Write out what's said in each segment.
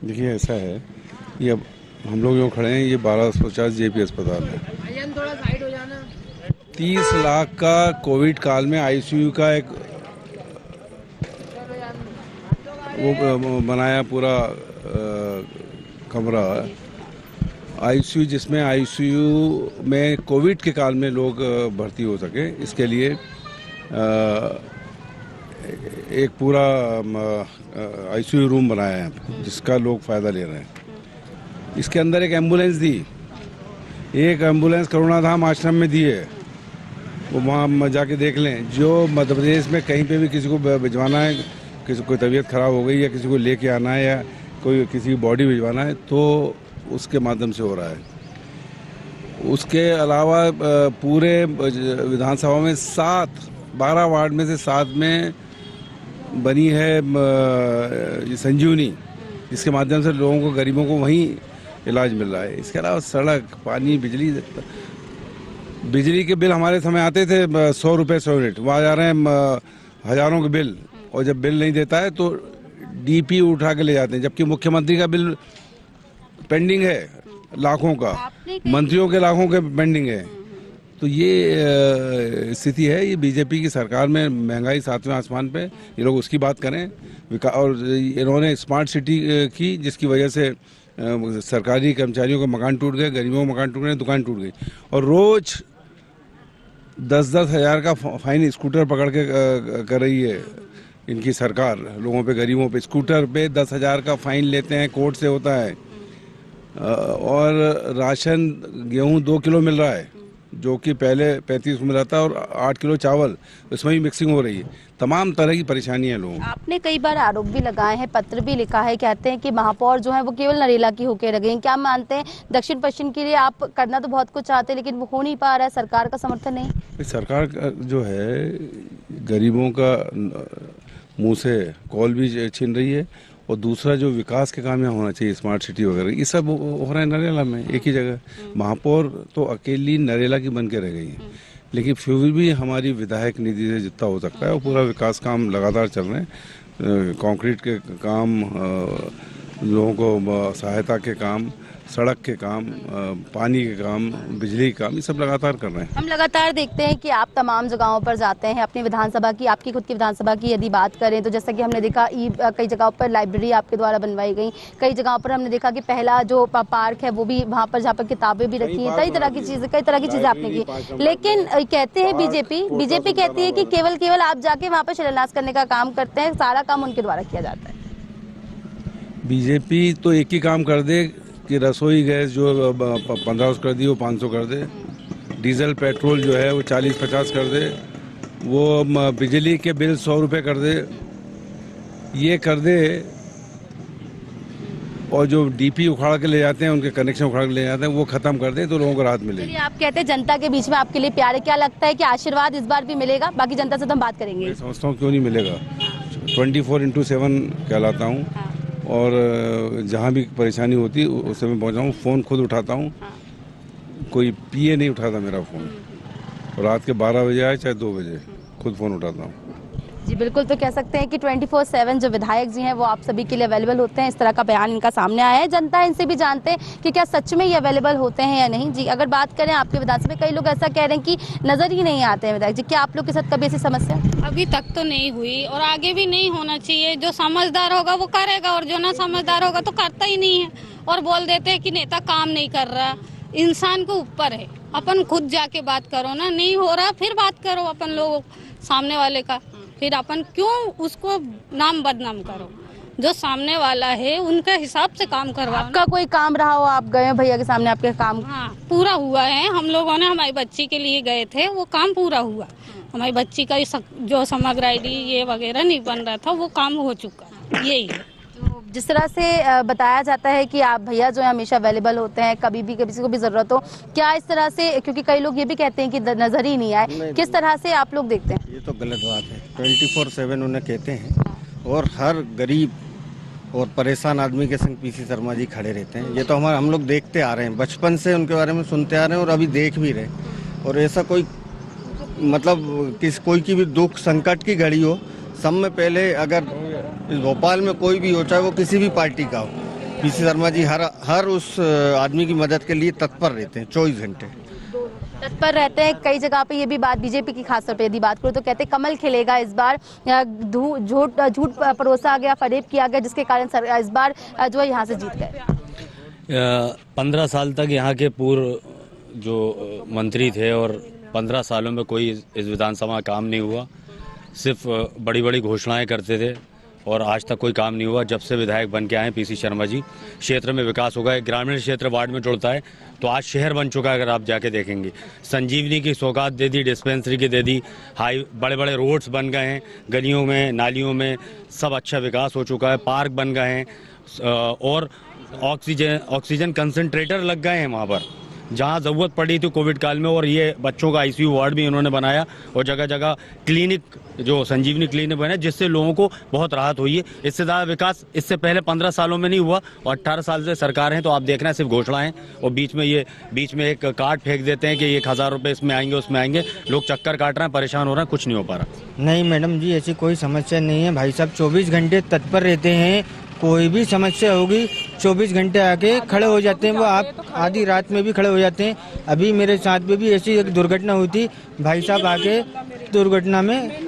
देखिए ऐसा है, ये अब हम लोग जो खड़े हैं ये 1250 जेपी अस्पताल है। 30 लाख का कोविड काल में आईसीयू का एक वो बनाया पूरा कमरा आईसीयू, जिसमें आईसीयू में कोविड के काल में लोग भर्ती हो सके, इसके लिए एक पूरा आईसीयू रूम बनाया है यहाँ पे, जिसका लोग फ़ायदा ले रहे हैं। इसके अंदर एक एम्बुलेंस दी, एक एम्बुलेंस करुणाधाम आश्रम में दी है, वो वहाँ जाके देख लें। जो मध्य प्रदेश में कहीं पे भी किसी को भिजवाना है, किसी को तबीयत खराब हो गई या किसी को लेके आना है या कोई किसी की बॉडी भिजवाना है तो उसके माध्यम से हो रहा है। उसके अलावा पूरे विधानसभा में 12 वार्ड में से 7 में बनी है ये संजीवनी, जिसके माध्यम से लोगों को, गरीबों को वहीं इलाज मिल रहा है। इसके अलावा सड़क, पानी, बिजली के बिल हमारे समय आते थे 100 रुपये 100 यूनिट, वहाँ जा रहे हैं हज़ारों के बिल, और जब बिल नहीं देता है तो डीपी उठा के ले जाते हैं, जबकि मुख्यमंत्री का बिल पेंडिंग है लाखों का, मंत्रियों के लाखों के पेंडिंग है। तो ये स्थिति है। ये बीजेपी की सरकार में महंगाई 7वें आसमान पे, ये लोग उसकी बात करें। और इन्होंने स्मार्ट सिटी की, जिसकी वजह से सरकारी कर्मचारियों के मकान टूट गए, गरीबों के मकान टूट गए, दुकान टूट गई। और रोज 10-10 हज़ार का फाइन स्कूटर पकड़ के कर रही है इनकी सरकार। लोगों पे, गरीबों पे स्कूटर पे 10 हज़ार का फाइन लेते हैं, कोर्ट से होता है। और राशन गेहूं 2 किलो मिल रहा है, जो कि पहले 35 मिल रहा था, और 8 किलो चावल, इसमें भी मिक्सिंग हो रही है। तमाम तरह की परेशानी है लोगों को। आपने कई बार आरोप भी लगाए हैं, पत्र भी लिखा है, कहते हैं कि महापौर जो है वो केवल नरेला की होके रह गई। क्या मानते हैं, दक्षिण पश्चिम के लिए आप करना तो बहुत कुछ चाहते हैं लेकिन वो हो नहीं पा रहा है, सरकार का समर्थन नहीं? सरकार जो है गरीबों का मुंह से कॉल भी छीन रही है, और दूसरा जो विकास के काम यहाँ होना चाहिए, स्मार्ट सिटी वगैरह, ये सब हो रहा है नरेला में, एक ही जगह। महापौर तो अकेली नरेला की बन के रह गई है, लेकिन फिर भी हमारी विधायक निधि से जितना हो सकता है वो पूरा विकास काम लगातार चल रहे हैं। कंक्रीट के काम, लोगों को सहायता के काम, सड़क के काम, पानी के काम, बिजली के काम, ये सब लगातार कर रहे हैं। हम लगातार देखते हैं कि आप तमाम जगहों पर जाते हैं। अपनी विधानसभा की, आपकी खुद की विधानसभा की यदि बात करें तो जैसा कि हमने देखा कई जगहों पर लाइब्रेरी आपके द्वारा बनवाई गई, कई जगहों पर हमने देखा कि पहला जो पार्क है वो भी वहाँ पर, जहाँ पर किताबें भी रखी हैं, कई तरह की चीजें आपने की। लेकिन कहते हैं बीजेपी कहती है कि केवल आप जाके वहाँ पर शिलान्यास करने का काम करते हैं, सारा काम उनके द्वारा किया जाता है। बीजेपी तो एक ही काम कर दे कि रसोई गैस जो 1500 कर दी वो 500 कर दे, डीजल पेट्रोल जो है वो 40-50 कर दे, वो बिजली के बिल 100 रुपये कर दे, ये कर दे। और जो डीपी उखाड़ के ले जाते हैं, उनके कनेक्शन उखाड़ के ले जाते हैं, वो खत्म कर दे तो लोगों को राहत मिलेगी। आप कहते हैं जनता के बीच में आपके लिए प्यार है, क्या लगता है कि आशीर्वाद इस बार भी मिलेगा? बाकी जनता से तो हम बात करेंगे। मैं समझता हूँ क्यों नहीं मिलेगा। 24/7 कहलाता हूँ, और जहाँ भी परेशानी होती है उस समय पहुँचा हूँ। फ़ोन खुद उठाता हूँ, कोई पीए नहीं उठाता मेरा फ़ोन। रात के 12 बजे आए चाहे 2 बजे, खुद फ़ोन उठाता हूँ। जी बिल्कुल, तो कह सकते हैं कि 24/7 जो विधायक जी हैं वो आप सभी के लिए अवेलेबल होते हैं। इस तरह का बयान इनका सामने आया है। जनता इनसे भी जानते हैं कि क्या सच में ये अवेलेबल होते हैं या नहीं। जी, अगर बात करें आपके विधानसभा में, कई लोग ऐसा कह रहे हैं कि नजर ही नहीं आते हैं विधायक जी। क्या आप लोग के साथ कभी ऐसी समस्या? अभी तक तो नहीं हुई, और आगे भी नहीं होना चाहिए। जो समझदार होगा वो करेगा, और जो ना समझदार होगा तो करता ही नहीं है, और बोल देते हैं कि नेता काम नहीं कर रहा। इंसान के ऊपर है, अपन खुद जाके बात करो ना। नहीं हो रहा फिर बात करो अपन लोग सामने वाले का, फिर अपन क्यों उसको नाम बदनाम करो। जो सामने वाला है उनके हिसाब से काम करवाओ। आपका कोई काम रहा हो, आप गए भैया के सामने, आपके काम? हाँ, पूरा हुआ है। हम लोगों ने हमारी बच्ची के लिए गए थे, वो काम पूरा हुआ। हमारी बच्ची का जो समग्र आईडी ये वगैरह नहीं बन रहा था, वो काम हो चुका। यही है। तो जिस तरह से बताया जाता है कि आप भैया जो है हमेशा अवेलेबल होते हैं, कभी भी किसी को भी जरूरत हो, क्या इस तरह से, क्योंकि कई लोग ये भी कहते हैं कि नजर ही नहीं आए, किस तरह से आप लोग देखते हैं? ये तो गलत बात है। 24/7 उन्हें कहते हैं, और हर गरीब और परेशान आदमी के संग पीसी शर्मा जी खड़े रहते हैं। ये तो हम लोग देखते आ रहे हैं, बचपन से उनके बारे में सुनते आ रहे हैं, और अभी देख भी रहे। और ऐसा कोई मतलब कोई की भी दुख संकट की घड़ी हो, सब में पहले, अगर इस भोपाल में कोई भी हो, चाहे वो किसी भी पार्टी का हो, पीसी शर्मा जी हर उस आदमी की मदद के लिए तत्पर रहते हैं 24 घंटे। तत्पर रहते हैं। कई जगह पे ये भी बात बीजेपी की खासतौर पे यदि बात करूँ तो कहते हैं कमल खिलेगा इस बार, झूठ परोसा गया, फरेब किया गया, जिसके कारण इस बार जो है यहाँ से जीत गए। 15 साल तक यहाँ के पूर्व जो मंत्री थे और 15 सालों में कोई इस विधानसभा में काम नहीं हुआ, सिर्फ बड़ी बड़ी घोषणाएं करते थे और आज तक कोई काम नहीं हुआ। जब से विधायक बन के आए पीसी शर्मा जी, क्षेत्र में विकास हो गया। ग्रामीण क्षेत्र वार्ड में जुड़ता है तो आज शहर बन चुका है। अगर आप जाके देखेंगे, संजीवनी की सौगात दे दी, डिस्पेंसरी की दे दी, बड़े बड़े रोड्स बन गए हैं, गलियों में नालियों में सब अच्छा विकास हो चुका है, पार्क बन गए हैं और ऑक्सीजन कंसंट्रेटर लग गए हैं वहाँ पर जहाँ ज़रूरत पड़ी थी कोविड काल में। और ये बच्चों का आईसीयू वार्ड भी उन्होंने बनाया और जगह जगह क्लिनिक, जो संजीवनी क्लिनिक बने, जिससे लोगों को बहुत राहत हुई है। इससे ज़्यादा विकास इससे पहले 15 सालों में नहीं हुआ और 18 साल से सरकार है तो आप देख रहे हैं सिर्फ घोषणाएं और बीच में एक कार्ड फेंक देते हैं कि 1000 रुपये इसमें आएंगे उसमें आएंगे। लोग चक्कर काट रहे हैं, परेशान हो रहे हैं, कुछ नहीं हो पा रहा। नहीं मैडम जी, ऐसी कोई समस्या नहीं है। भाई साहब 24 घंटे तत्पर रहते हैं। कोई भी समस्या होगी 24 घंटे आके खड़े हो जाते हैं। वो आप आधी रात में भी खड़े हो जाते हैं। अभी मेरे साथ में भी ऐसी एक दुर्घटना हुई थी, भाई साहब आके दुर्घटना में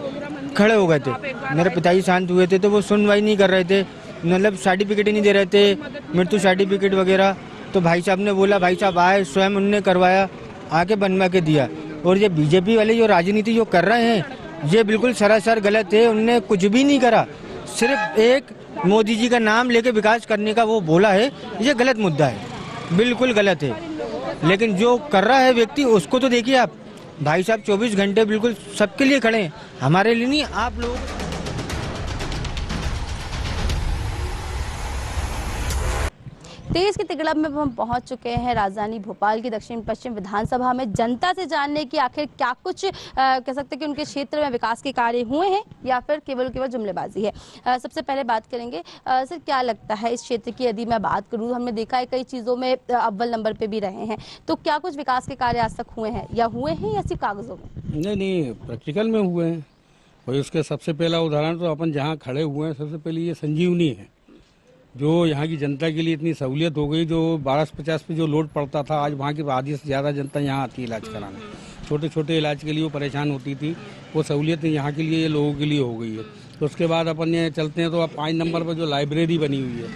खड़े हो गए थे। मेरे पिताजी शांत हुए थे तो वो सुनवाई नहीं कर रहे थे, मतलब सर्टिफिकेट ही नहीं दे रहे थे, मृत्यु सर्टिफिकेट वगैरह। तो भाई साहब ने बोला, भाई साहब आए, स्वयं उनने करवाया, आके बनवा के दिया। और ये बीजेपी वाले जो राजनीति जो कर रहे हैं ये बिल्कुल सरासर गलत है। उनने कुछ भी नहीं करा, सिर्फ एक मोदी जी का नाम लेके विकास करने का वो बोला है। ये गलत मुद्दा है, बिल्कुल गलत है। लेकिन जो कर रहा है व्यक्ति उसको तो देखिए आप। भाई साहब 24 घंटे बिल्कुल सबके लिए खड़े हैं, हमारे लिए नहीं, आप लोग। तेज के तिगड़ब में हम पहुंच चुके हैं राजधानी भोपाल की दक्षिण पश्चिम विधानसभा में, जनता से जानने की आखिर क्या कुछ कह सकते हैं कि उनके क्षेत्र में विकास के कार्य हुए हैं या फिर केवल जुमलेबाजी है। सबसे पहले बात करेंगे सर, क्या लगता है इस क्षेत्र की यदि मैं बात करूं, हमने देखा है कई चीज़ों में अव्वल नंबर पे भी रहे हैं, तो क्या कुछ विकास के कार्य आज तक हुए हैं या सिर्फ कागजों में? नहीं, प्रैक्टिकल में हुए हैं। और उसके सबसे पहला उदाहरण तो अपन जहाँ खड़े हुए हैं, सबसे पहले ये संजीवनी है, जो यहाँ की जनता के लिए इतनी सहूलियत हो गई। जो 1250 पे जो लोड पड़ता था, आज वहाँ की आधी से ज़्यादा जनता यहाँ आती है इलाज कराने। छोटे छोटे इलाज के लिए वो परेशान होती थी, वो सहूलियत यहाँ के लिए लोगों के लिए हो गई है। तो उसके बाद अपन ये चलते हैं तो अब 5 नंबर पर जो लाइब्रेरी बनी हुई है,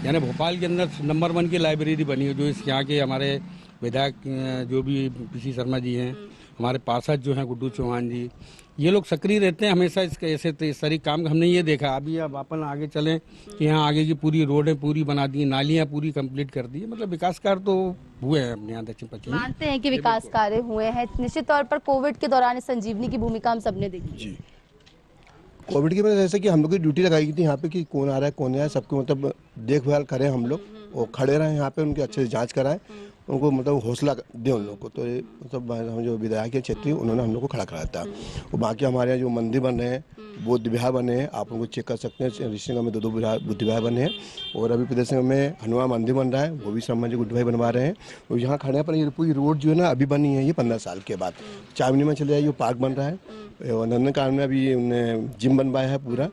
यानी भोपाल के अंदर नंबर 1 की लाइब्रेरी बनी है, जो इस यहाँ के हमारे विधायक जो भी पीसी शर्मा जी हैं, हमारे पार्षद जो हैं गुड्डू चौहान जी, ये लोग सक्रिय रहते हैं हमेशा इसके ऐसे इस सारी काम। हमने ये देखा, अभी अब अपन आगे चलें कि यहाँ आगे की पूरी रोडें पूरी बना दी, नालियाँ पूरी कंप्लीट कर दी, मतलब विकास कार्य तो हुए हैं अपने यहाँ दक्षिण पश्चिम। मानते हैं कि विकास कार्य हुए हैं। निश्चित तौर पर कोविड के दौरान संजीवनी की भूमिका हम सबने देखी जी। कोविड की वजह से जैसे कि हम लोग की ड्यूटी लगाई गई थी यहाँ पे कि कौन आ रहा है कौन नहीं आ रहा है, सबको मतलब देखभाल करें हम लोग और खड़े रहें यहाँ पे, उनकी अच्छे से जांच कराएं, उनको मतलब हौसला दें उन लोगों को। तो ये मतलब हम जो विधायक के क्षेत्रीय उन्होंने हम लोग को खड़ा कराया था। और बाकी हमारे यहाँ जो मंदिर बन रहे हैं, बौद्ध विहार बने हैं, आप उनको चेक कर सकते हैं। ऋषिगंज में 2 बुद्ध विहार बने हैं और अभी प्रदेश में हनुमान मंदिर बन रहा है, वो भी शर्मा जी गुड्डू भाई बनवा रहे हैं। और यहाँ खड़े पर ये पूरी रोड जो है ना अभी बनी है, ये 15 साल के बाद। चावनी में चले जाइए, पार्क बन रहा है, और नंदनकानन में अभी उन्हें जिम बनवाया है पूरा,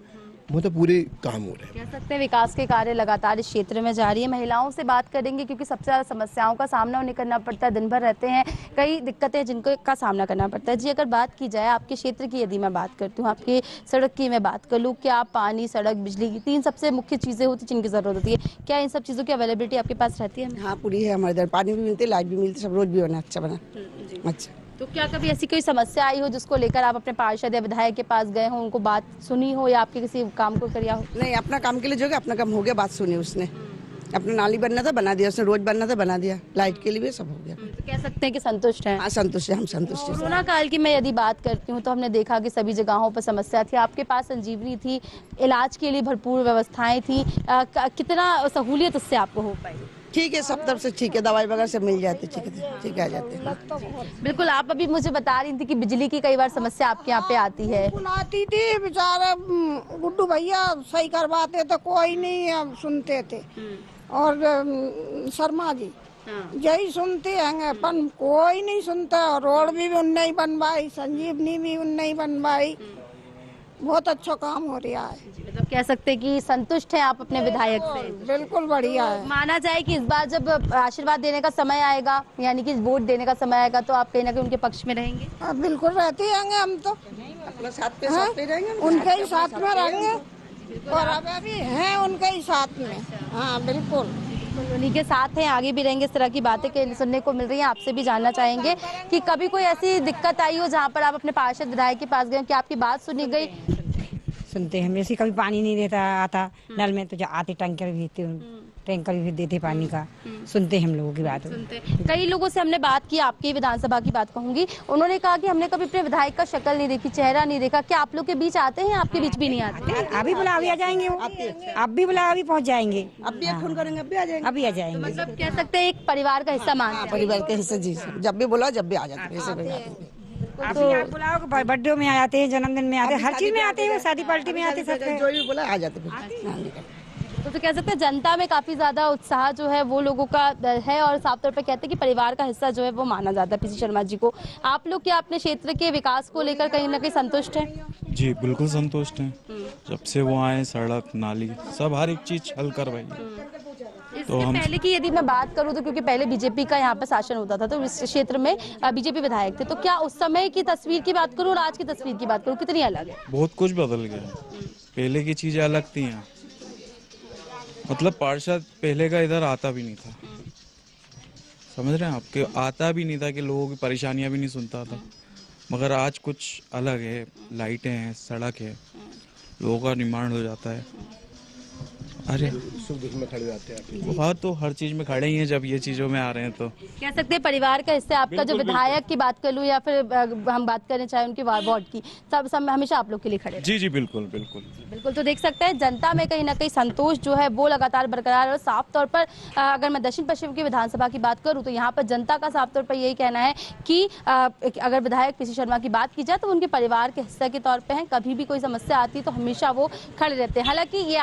मतलब पूरे काम हो रहे हैं। कह सकते हैं विकास के कार्य लगातार इस क्षेत्र में जारी है। महिलाओं से बात करेंगे क्योंकि सबसे ज़्यादा समस्याओं का सामना उन्हें करना पड़ता है, दिन भर रहते हैं, कई दिक्कतें जिनको का सामना करना पड़ता है। जी, अगर बात की जाए आपके क्षेत्र की, यदि मैं बात करती हूँ, आपकी सड़क की मैं बात कर लूँ, क्या पानी, सड़क, बिजली की 3 सबसे मुख्य चीज़ें होती जिनकी ज़रूरत होती है, क्या इन सब चीज़ों की अवेलेबिलिटी आपके पास रहती है? हाँ, पूरी है हमारे इधर, पानी भी मिलती है, लाइट भी मिलती है, सब रोज भी बना अच्छा बना। अच्छा, तो क्या कभी ऐसी कोई समस्या आई हो जिसको लेकर आप अपने पार्षद या विधायक के पास गए हो, उनको बात सुनी हो या आपके किसी काम को किया हो? नहीं, अपना काम के लिए जो है अपना काम हो गया, बात सुनी उसने, अपना नाली बनना था बना दिया उसने, रोज बनना था बना दिया, लाइट के लिए भी सब हो गया। तो कह सकते हैं कि संतुष्ट हैं? हाँ, संतुष्ट है, हम संतुष्ट हैं। कोरोना काल की मैं यदि बात करती हूँ तो हमने देखा कि सभी जगहों पर समस्या थी, आपके पास संजीवनी थी, इलाज के लिए भरपूर व्यवस्थाएं थी, कितना सहूलियत उससे आपको हो पाई? ठीक है, सब तरफ से ठीक है, दवाई वगैरह सब मिल जाती है, ठीक है आ जाते हैं। बिल्कुल, आप अभी मुझे बता रही थी कि बिजली की कई बार समस्या आपके यहाँ पे आती है। आती थी, बेचारे गुड्डू भैया सही करवाते तो कोई नहीं सुनते थे, और शर्मा जी यही सुनते हैं, पर कोई नहीं सुनता। रोड भी उनने ही बनवाई, संजीवनी भी उनने ही बनवाई, बहुत अच्छा काम हो रहा है। मतलब कह सकते हैं कि संतुष्ट हैं आप अपने विधायक से। बिल्कुल बढ़िया है। माना जाए कि इस बार जब आशीर्वाद देने का समय आएगा, यानी कि वोट देने का समय आएगा, तो आप कहीं ना कहीं उनके पक्ष में रहेंगे। बिल्कुल रहते रहेंगे हम तो, अपना साथ पे रहेंगे, उनके ही साथ में रहेंगे और अब अभी हैं उनके ही साथ में। हाँ बिल्कुल, उन्हीं के साथ हैं, आगे भी रहेंगे। इस तरह की बातें सुनने को मिल रही हैं। आपसे भी जानना चाहेंगे कि कभी कोई ऐसी दिक्कत आई हो जहाँ पर आप अपने पार्षद विधायक के पास गए, कि आपकी बात सुनी गई? सुनते हैं जैसे कभी पानी नहीं देता आता नल में, तो जो आते टैंकर भी देते पानी का, सुनते हम लोगों की बात। कई लोगों से हमने बात की, आपकी विधानसभा की बात कहूंगी, उन्होंने कहा कि हमने कभी अपने विधायक का शक्ल नहीं देखी, चेहरा नहीं देखा। क्या आप लोग के बीच आते हैं? आपके बीच भी नहीं आते? अभी बुला अभी आ जाएंगे, अब भी बुला अभी पहुँच जाएंगे, अब भी फोन करेंगे, अब भी आ जाएंगे। अभी आ जाएंगे। मतलब कह सकते हैं एक परिवार का हिस्सा मानते हैं। परिवार के हिस्से जी, जब भी बुलाओ जब भी आ जाते हैं। अभी आप बुलाओ, बर्थडे में आ जाते हैं, जन्मदिन में आते हैं, हर चीज में आते हैं, शादी पार्टी में आते हैं, सब जो भी बोला आ जाते हैं। तो कह सकते हैं जनता में काफी ज्यादा उत्साह जो है वो लोगों का है, और साफ तौर पे कहते हैं कि परिवार का हिस्सा जो है वो माना जाता है पीसी शर्मा जी को। आप लोग क्या अपने क्षेत्र के विकास को लेकर कहीं ना कहीं संतुष्ट हैं? जी बिल्कुल संतुष्ट हैं। जब से वो आए, सड़क नाली सब हर एक चीज हल करवाई। तो पहले की यदि मैं बात करूं तो, क्योंकि पहले बीजेपी का यहाँ पर शासन होता था, तो इस क्षेत्र में बीजेपी विधायक थे, तो क्या उस समय की तस्वीर की बात करूं और आज की तस्वीर की बात करूं, कितनी अलग है? बहुत कुछ बदल गया। पहले की चीजें अलग थी यहाँ, मतलब पार्षद पहले का इधर आता भी नहीं था, समझ रहे हैं आपके, आता भी नहीं था कि लोगों की परेशानियां भी नहीं सुनता था। मगर आज कुछ अलग है, लाइटें हैं, सड़क है, लोगों का निर्माण हो जाता है। अरे सुख दुख में खड़े जाते हैं। हाँ, तो हर चीज में खड़े ही हैं जब ये चीजों में आ रहे हैं। तो कह सकते हैं परिवार का हिस्सा आपका जो विधायक की बात कर लूं या फिर हम बात करें चाहे उनके वार्ड की, सब हमेशा आप लोग के लिए खड़े। जी जी बिल्कुल बिल्कुल बिल्कुल। तो देख सकते हैं जनता में कहीं ना कहीं संतोष जो है वो लगातार बरकरार है। और साफ तौर पर अगर मैं दक्षिण पश्चिम की विधानसभा की बात करूं तो यहाँ पर जनता का साफ तौर पर यही कहना है कि अगर विधायक पीसी शर्मा की बात की जाए तो उनके परिवार के हिस्से के तौर पर है। कभी भी कोई समस्या आती है तो हमेशा वो खड़े रहते हैं। हालांकि ये